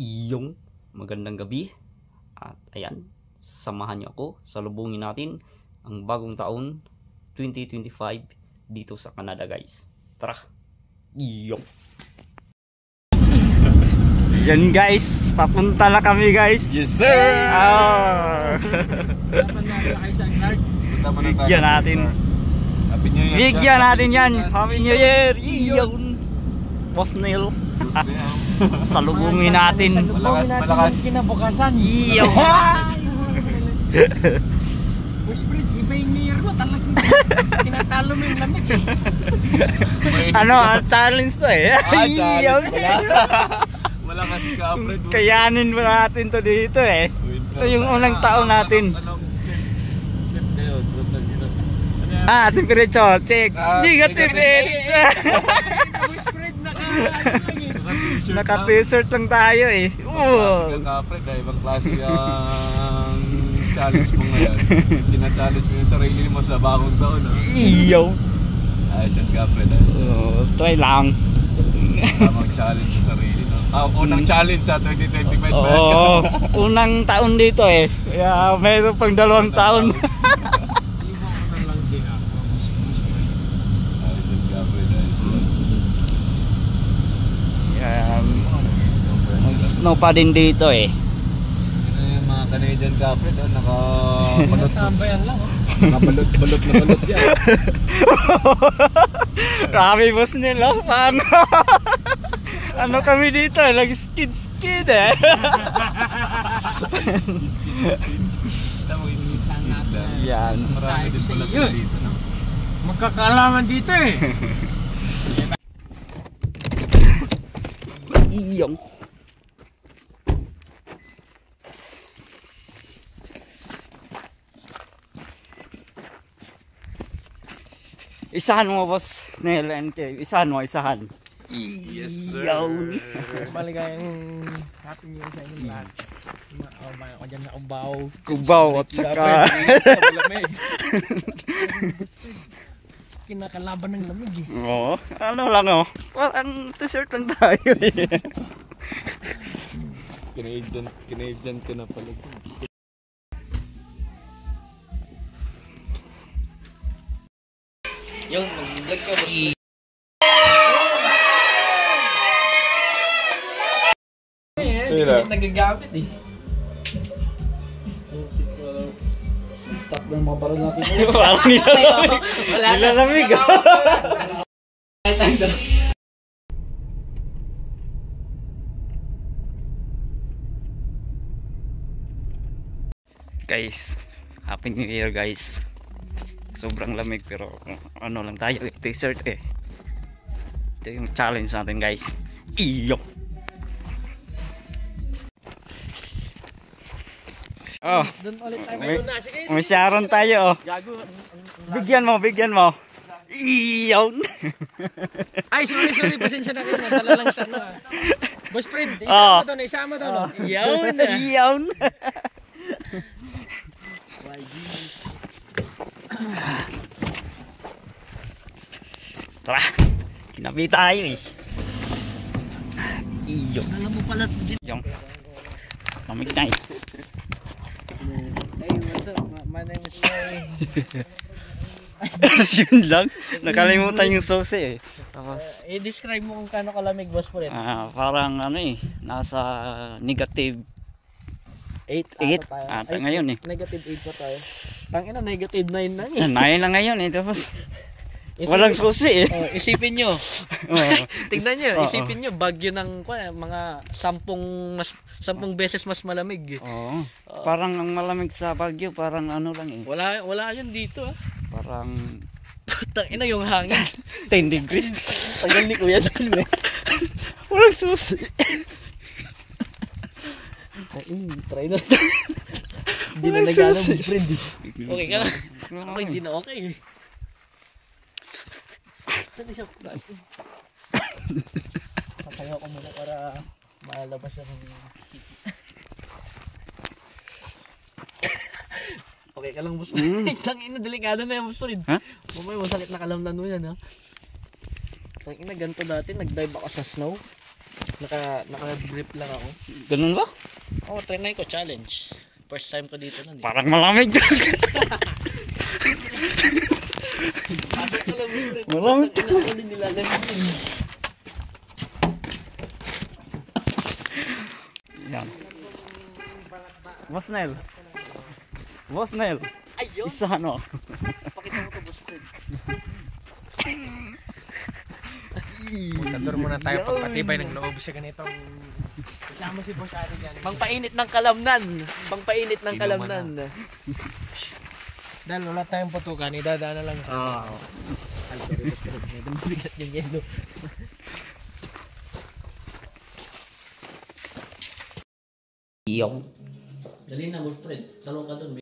Iyong magandang gabi at ayan, samahan niyo ako salubungin natin ang bagong taon 2025 dito sa Canada guys. Tara! Iyong! Yan guys, papunta na kami guys. Yes sir! Bigyan natin. Bigyan natin yan. Happy New Year! Iyong! Boss Neil. Salubungin natin. Malakas kinabukasan. Iyo. Bushbreed, iba yung New Year mo. Talagang tinatalo mo yung lamig eh. Ano, challenge to eh. Iyo. Malakas ka, Fred. Kayanin mo natin to dito eh. Ito yung unang taon natin. Temperature check. Negative 8. Bushbreed, Naka-t-shirt lang tayo eh. Fred, ibang klase ang challenge mo ngayon. Sina-challenge mo yung sarili mo sa bagong taon. Iyo. Ayos ka, Fred. So, try lang. Tamang challenge sa sarili. Unang challenge sa 2025. Oo, unang taon dito eh. Kaya mayroon pang 2 taon. Mag-snow pa din dito eh. Yung mga Canadian Fred, nakabalot. Tambayan lang. Nakabalot na balot yan. Grabe boss nila. Paano? Ano kami dito eh, lagi skid eh. Yan. Sabi sa iyo eh. Magkakaalaman dito eh. Iyong. Isahan mo boss Neil and Kay. Isahan mo, isahan. Yes sir. Maligayang happy new year sa inyong lahat. Mabayan ko dyan na umbaw. Kubaw at saka Kinakalaban ng lamig eh. Oo, ano lang oh. Parang t-shirt lang tayo eh. Canadian ka na pala. Yung mag-vlog ka boss. Sila. Nagagamit eh. Stop na yung mga baril natin. Parang nilalamig. Guys, Happy New Year guys. Sobrang lamig pero ano lang tayo, t-shirt eh. Ito yung challenge natin guys. Iyo. Oh, Doon ulit tayo. may Sharon tayo oh. Bigyan mo. Iyon. Ay, sorry. Pasensya na kayo. Nadala lang sa ano. Boss Fred, isama doon. Iyon. Iyon. Tara, kinabi tayo eh. Iyo. Alam mo pala din. Yung lamig na eh. Hey, what's up? My name is Larry. Yun lang, nakalimutan yung sauce eh. Tapos I-describe mo kung kano kalamig, Boss Fred. parang ano eh, nasa negative 8 ata ngayon eh. Negative 8 pa tayo. Tangina, negative 9 lang eh. 9 na ngayon eh. Tapos walang susi eh. Isipin nyo. Tingnan nyo, Oo. isipin nyo, bagyo ng mga 10 beses mas malamig. Oo. Parang ang malamig sa Baguio, parang ano lang eh. Wala yun dito ah. Parang Tangina yung hangin. 10 degrees. Tagal ni Kuya Dan eh. Walang susi. Try na. Hindi na Walang nagana susi. mo, friend. Okay ka lang. Ako hindi na okay. Saan siya? Sasayaw ko muna para malabas yung okay ka lang, Boss Fred. Tangina, delikado na yan, Boss Fred. Ha? Mamaya masakit na kalamnan mo yan ha. Tangina, ganito dati, nag-dive ako sa snow. Naka-grip lang ako. Ganun ba? Oh, trinay ko, challenge. First time ko dito nun eh. Parang malamig. Malamig. Yan. Boss Nel. Boss Nel. Ayun! Isa ano? Pakita mo to, boss Fred. Magtatur muna tayo pagpatibay ng loob sa ganitong... Kasama si Boss Ari dyan. Pangpainit ng kalamnan. Pangpainit ng kalamnan. Dahil wala tayong putukan, idadaan na lang sa... Bigat yung yelo. Iyaw. Dali na, Boss Fred. Talong ka dun.